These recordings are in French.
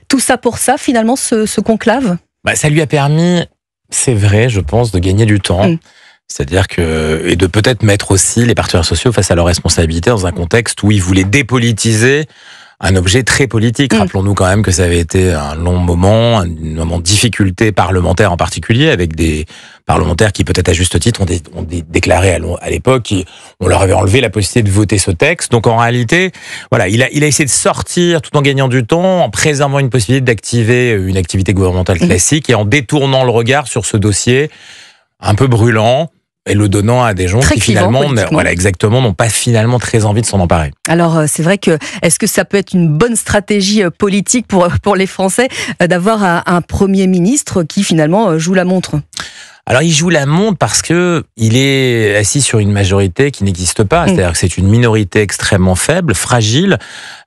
Tout ça pour ça, finalement, ce conclave? Ça lui a permis, c'est vrai, je pense, de gagner du temps. C'est-à-dire et de peut-être mettre aussi les partenaires sociaux face à leurs responsabilités dans un contexte où ils voulaient dépolitiser un objet très politique. Rappelons-nous quand même que ça avait été un long moment, un moment de difficulté parlementaire en particulier, avec des parlementaires qui, peut-être à juste titre, ont déclaré à l'époque qu'on leur avait enlevé la possibilité de voter ce texte. Donc en réalité, voilà, il a essayé de sortir tout en gagnant du temps, en préservant une possibilité d'activer une activité gouvernementale classique et en détournant le regard sur ce dossier un peu brûlant, et le donnant à des gens très qui finalement, exactement, n'ont pas finalement très envie de s'en emparer. Alors c'est vrai que, est-ce que ça peut être une bonne stratégie politique pour les Français d'avoir un Premier ministre qui finalement joue la montre ? Alors il joue la montre parce que il est assis sur une majorité qui n'existe pas, c'est-à-dire que c'est une minorité extrêmement faible, fragile,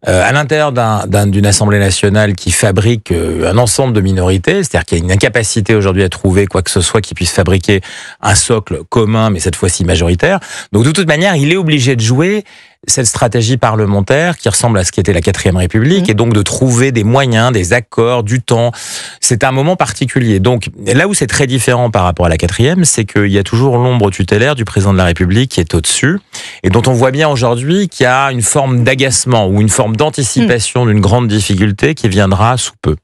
à l'intérieur d'une Assemblée nationale qui fabrique un ensemble de minorités, c'est-à-dire qu'il y a une incapacité aujourd'hui à trouver quoi que ce soit qui puisse fabriquer un socle commun, mais cette fois-ci majoritaire. Donc de toute manière, il est obligé de jouer cette stratégie parlementaire qui ressemble à ce qu'était la 4e République, et donc de trouver des moyens, des accords, du temps. C'est un moment particulier. Donc là où c'est très différent par rapport à la 4e, c'est qu'il y a toujours l'ombre tutélaire du président de la République qui est au-dessus, et dont on voit bien aujourd'hui qu'il y a une forme d'agacement ou une forme d'anticipation d'une grande difficulté qui viendra sous peu.